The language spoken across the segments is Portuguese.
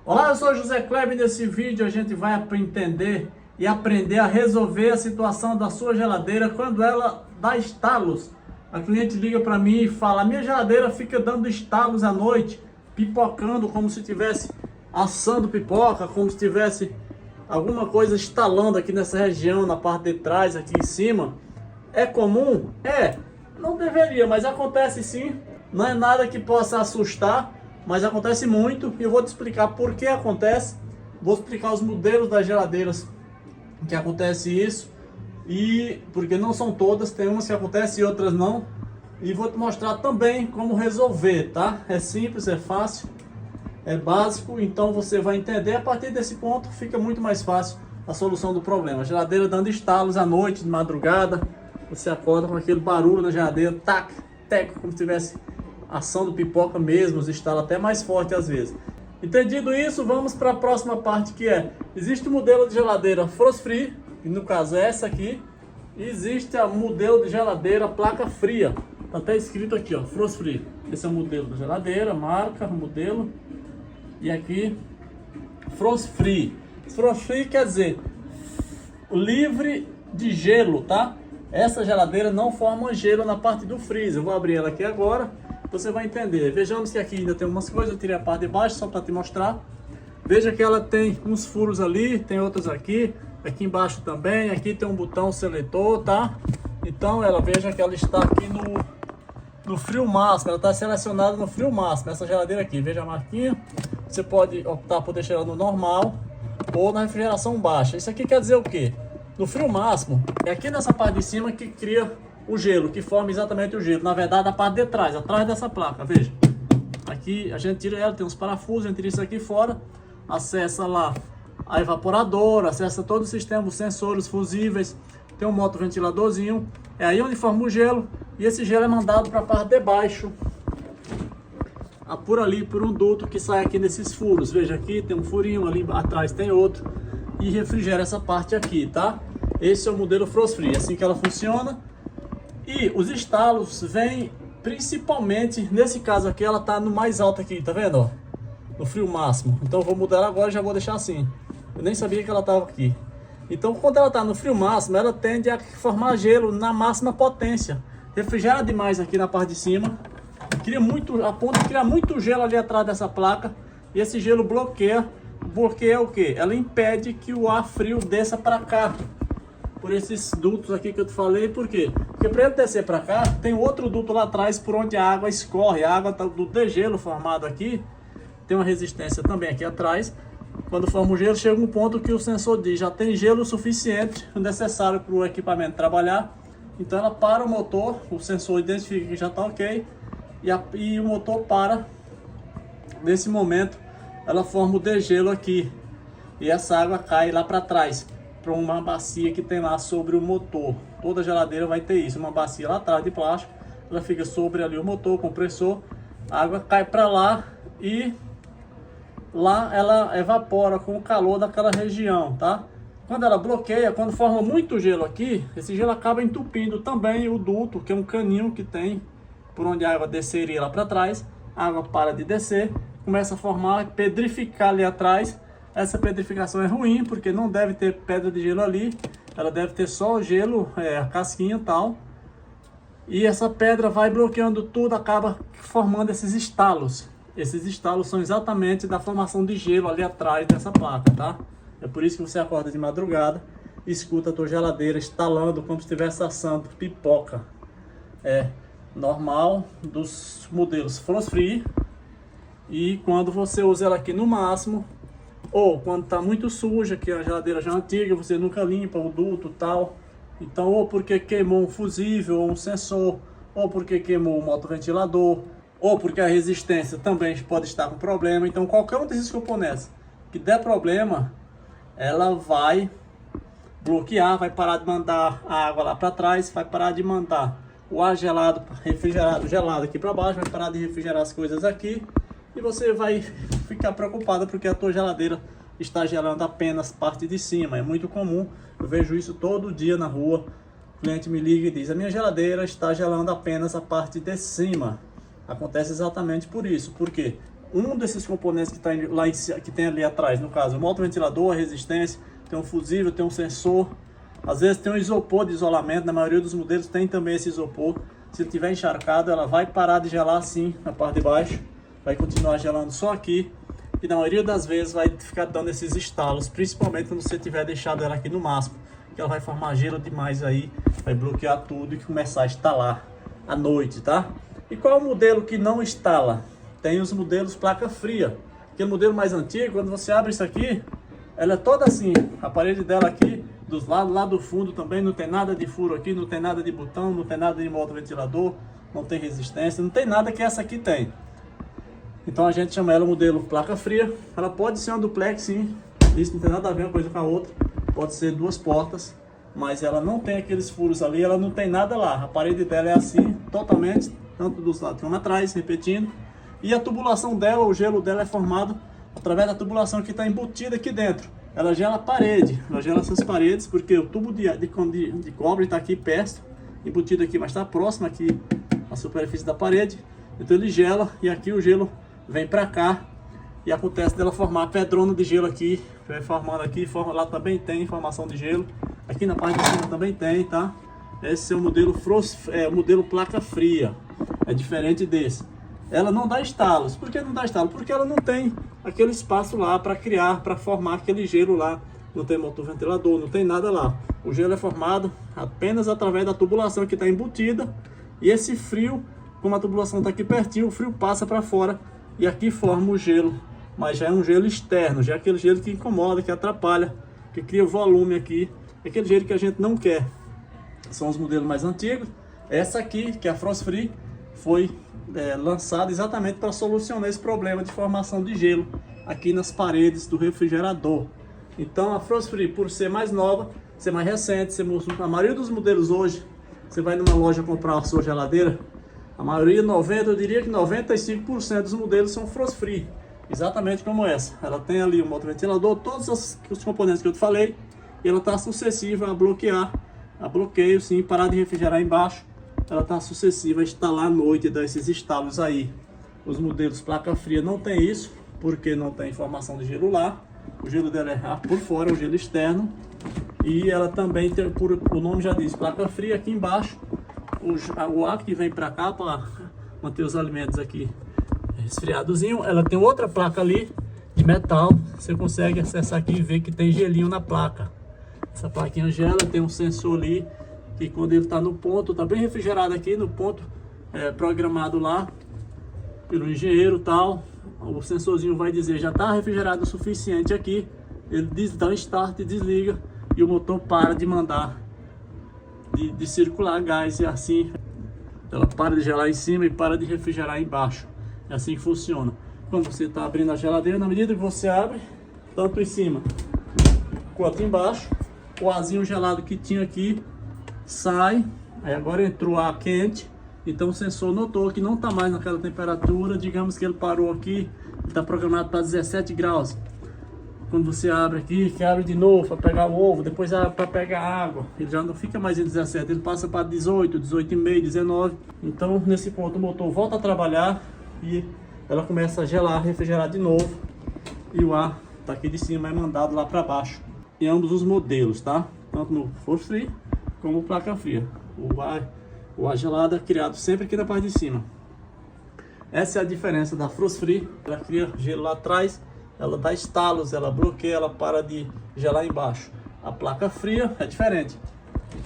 Olá, eu sou José Kleber e nesse vídeo a gente vai entender e aprender a resolver a situação da sua geladeira quando ela dá estalos. A cliente liga para mim e fala: minha geladeira fica dando estalos à noite, pipocando como se estivesse assando pipoca, como se tivesse alguma coisa estalando aqui nessa região, na parte de trás, aqui em cima. É comum? Não deveria, mas acontece sim. Não é nada que possa assustar, mas acontece muito e eu vou te explicar por que acontece. Vou explicar os modelos das geladeiras que acontece isso, e porque não são todas, tem umas que acontecem e outras não. E vou te mostrar também como resolver, tá? É simples, é fácil, é básico, então você vai entender. A partir desse ponto fica muito mais fácil a solução do problema. A geladeira dando estalos à noite, de madrugada, você acorda com aquele barulho na geladeira, tac, tec, como se estivesse assando pipoca mesmo, os estalos até mais forte às vezes. Entendido isso, vamos para a próxima parte, que é: existe o modelo de geladeira frost free, que no caso é essa aqui, e existe o modelo de geladeira placa fria. Tá até escrito aqui, ó, frost free. Esse é o modelo da geladeira, marca, modelo, e aqui frost free. Frost free quer dizer livre de gelo, tá? Essa geladeira não forma gelo na parte do freezer. Eu vou abrir ela aqui agora, você vai entender. Vejamos que aqui ainda tem umas coisas, eu tirei a parte de baixo só para te mostrar. Veja que ela tem uns furos ali, tem outros aqui embaixo também. Aqui tem um botão seletor, tá? Então ela, veja que ela está aqui no frio máximo, ela está selecionada no frio máximo. Essa geladeira aqui, veja a marquinha. Você pode optar por deixar ela no normal ou na refrigeração baixa. Isso aqui quer dizer o quê? No frio máximo, é aqui nessa parte de cima que cria o gelo, que forma exatamente o gelo. Na verdade, a parte de trás, atrás dessa placa, veja. Aqui a gente tira ela, tem uns parafusos, a gente tira isso aqui fora, acessa lá a evaporadora, acessa todo o sistema, os sensores fusíveis, tem um motoventiladorzinho, é aí onde forma o gelo, e esse gelo é mandado para a parte de baixo, por ali, por um duto que sai aqui nesses furos. Veja, aqui tem um furinho, ali atrás tem outro, e refrigera essa parte aqui, tá? Esse é o modelo frost free, assim que ela funciona. E os estalos vêm principalmente, nesse caso aqui, ela tá no mais alto aqui, tá vendo, ó? No frio máximo. Então eu vou mudar ela agora e já vou deixar assim. Eu nem sabia que ela tava aqui. Então quando ela tá no frio máximo, ela tende a formar gelo na máxima potência. Refrigera demais aqui na parte de cima, cria muito, a ponto de criar muito gelo ali atrás dessa placa. E esse gelo bloqueia, porque é o que? Ela impede que o ar frio desça para cá, por esses dutos aqui que eu te falei. Por quê? Porque para ele descer para cá, tem outro duto lá atrás por onde a água escorre. A água do degelo formado aqui tem uma resistência também aqui atrás. Quando forma o gelo, chega um ponto que o sensor diz: já tem gelo suficiente, necessário para o equipamento trabalhar. Então ela para o motor, o sensor identifica que já está ok, e o motor para. Nesse momento ela forma o degelo aqui, e essa água cai lá para trás, para uma bacia que tem lá sobre o motor. Toda geladeira vai ter isso, uma bacia lá atrás de plástico. Ela fica sobre ali o motor, o compressor. A água cai para lá e lá ela evapora com o calor daquela região, tá? Quando ela bloqueia, quando forma muito gelo aqui, esse gelo acaba entupindo também o duto, que é um caninho que tem por onde a água desceria lá para trás. A água para de descer, começa a formar, pedrificar ali atrás. Essa pedrificação é ruim, porque não deve ter pedra de gelo ali, ela deve ter só o gelo, a casquinha e tal. E essa pedra vai bloqueando tudo, acaba formando esses estalos. Esses estalos são exatamente da formação de gelo ali atrás dessa placa, tá? É por isso que você acorda de madrugada e escuta a tua geladeira estalando como se estivesse assando pipoca. É normal dos modelos frost free. E quando você usa ela aqui no máximo, ou quando está muito suja, que a geladeira já é antiga, você nunca limpa o duto e tal. Então, ou porque queimou um fusível ou um sensor, ou porque queimou o motoventilador, ou porque a resistência também pode estar com problema. Então qualquer um desses componentes que der problema, ela vai bloquear, vai parar de mandar a água lá para trás, vai parar de mandar o ar gelado, refrigerado, gelado aqui para baixo, vai parar de refrigerar as coisas aqui. E você vai ficar preocupado porque a tua geladeira está gelando apenas parte de cima. É muito comum, eu vejo isso todo dia na rua. O cliente me liga e diz: a minha geladeira está gelando apenas a parte de cima. Acontece exatamente por isso. Por quê? um desses componentes que tá lá em, que tem ali atrás, no caso, o motoventilador, a resistência, tem um fusível, tem um sensor, às vezes tem um isopor de isolamento, na maioria dos modelos tem também esse isopor. Se ele estiver encharcado, ela vai parar de gelar assim na parte de baixo, vai continuar gelando só aqui, e na maioria das vezes vai ficar dando esses estalos, principalmente quando você tiver deixado ela aqui no máximo, que ela vai formar gelo demais aí, vai bloquear tudo e começar a estalar à noite, tá? E qual é o modelo que não instala? Tem os modelos placa fria. Aquele modelo mais antigo, quando você abre isso aqui, ela é toda assim, a parede dela aqui, dos lados, lá do fundo também, não tem nada de furo aqui, não tem nada de botão, não tem nada de motoventilador, não tem resistência, não tem nada que essa aqui tem. Então a gente chama ela modelo placa fria. Ela pode ser uma duplex, sim, isso não tem nada a ver uma coisa com a outra, pode ser duas portas, mas ela não tem aqueles furos ali, ela não tem nada lá, a parede dela é assim, totalmente, tanto dos lados como atrás, repetindo. E a tubulação dela, o gelo dela é formado através da tubulação que está embutida aqui dentro. Ela gela a parede, ela gela essas paredes, porque o tubo de cobre está aqui perto, embutido aqui, mas está próximo aqui à superfície da parede. Então ele gela e aqui o gelo vem para cá e acontece dela formar pedrona de gelo aqui, vai formando aqui, lá também tem formação de gelo, aqui na parte de cima também tem, tá? Esse é o modelo modelo placa fria, é diferente desse. Ela não dá estalos. Por que não dá estalo? Porque ela não tem aquele espaço lá para criar, para formar aquele gelo lá. Não tem motoventilador, não tem nada lá. O gelo é formado apenas através da tubulação que está embutida. E esse frio, como a tubulação está aqui pertinho, o frio passa para fora e aqui forma o gelo. Mas já é um gelo externo, já é aquele gelo que incomoda, que atrapalha, que cria volume aqui. É aquele gelo que a gente não quer. São os modelos mais antigos. Essa aqui, que é a Frost Free, foi lançado exatamente para solucionar esse problema de formação de gelo aqui nas paredes do refrigerador. Então a Frost Free, por ser mais nova, ser mais recente, a maioria dos modelos hoje, você vai numa loja comprar a sua geladeira, a maioria, eu diria que 95% dos modelos são Frost Free, exatamente como essa. Ela tem ali o motoventilador, todos os componentes que eu te falei, e ela está sucessiva a bloquear, a bloqueio sim, parar de refrigerar embaixo. Ela está sucessiva a instalar à noite e dar esses estalos aí. Os modelos placa fria não tem isso, porque não tem formação de gelo lá. O gelo dela é por fora, o gelo externo. E ela também tem, o nome já diz, placa fria. Aqui embaixo, o ar que vem para cá para manter os alimentos aqui resfriadozinho. Ela tem outra placa ali de metal. Você consegue acessar aqui e ver que tem gelinho na placa. Essa plaquinha gela, tem um sensor ali. E quando ele está no ponto, está bem refrigerado aqui no ponto programado lá pelo engenheiro tal, o sensorzinho vai dizer já está refrigerado o suficiente aqui, ele dá um start e desliga e o motor para de mandar de circular gás, e assim ela para de gelar em cima e para de refrigerar embaixo. É assim que funciona. Quando você está abrindo a geladeira, na medida que você abre, tanto em cima quanto embaixo, o arzinho gelado que tinha aqui sai, aí agora entrou ar quente, então o sensor notou que não está mais naquela temperatura, digamos que ele parou aqui, está programado para 17 graus. Quando você abre aqui, que abre de novo para pegar o ovo, depois abre para pegar água, ele já não fica mais em 17, ele passa para 18, 18,5, 19. Então nesse ponto o motor volta a trabalhar e ela começa a gelar, refrigerar de novo, e o ar daqui de cima é mandado lá para baixo. Em ambos os modelos, tá? Tanto no Frost Free como placa fria. O ar gelado é criado sempre aqui na parte de cima. Essa é a diferença da Frost Free. Ela cria gelo lá atrás, ela dá estalos, ela bloqueia, ela para de gelar embaixo. A placa fria é diferente.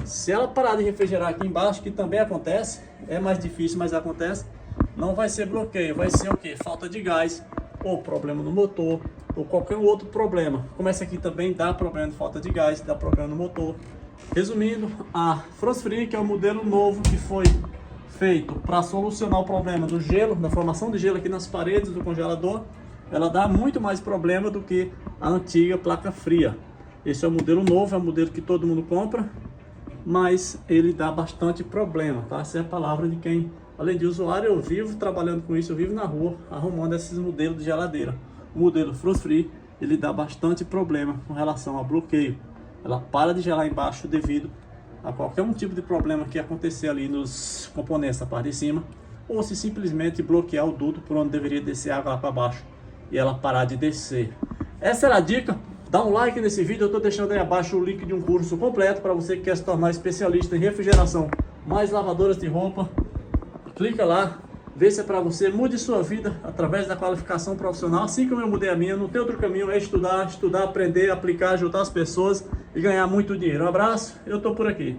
Se ela parar de refrigerar aqui embaixo, que também acontece, é mais difícil, mas acontece, não vai ser bloqueio, vai ser o que? Falta de gás, ou problema no motor, ou qualquer outro problema. Como essa aqui também dá problema de falta de gás, dá problema no motor. Resumindo, a Frost Free, que é o modelo novo que foi feito para solucionar o problema do gelo, da formação de gelo aqui nas paredes do congelador, ela dá muito mais problema do que a antiga placa fria. Esse é o modelo novo, é o modelo que todo mundo compra, mas ele dá bastante problema, tá? Essa é a palavra de quem, além de usuário, eu vivo trabalhando com isso, eu vivo na rua arrumando esses modelos de geladeira. O modelo Frost Free, ele dá bastante problema com relação ao bloqueio. Ela para de gelar embaixo devido a qualquer tipo de problema que acontecer ali nos componentes da parte de cima, ou se simplesmente bloquear o duto por onde deveria descer água lá para baixo e ela parar de descer. Essa era a dica. Dá um like nesse vídeo, eu estou deixando aí abaixo o link de um curso completo para você que quer se tornar especialista em refrigeração mais lavadoras de roupa. Clica lá, vê se é para você, mude sua vida através da qualificação profissional, assim como eu mudei a minha. Não tem outro caminho, é estudar, aprender, aplicar, ajudar as pessoas e ganhar muito dinheiro. Um abraço, eu estou por aqui.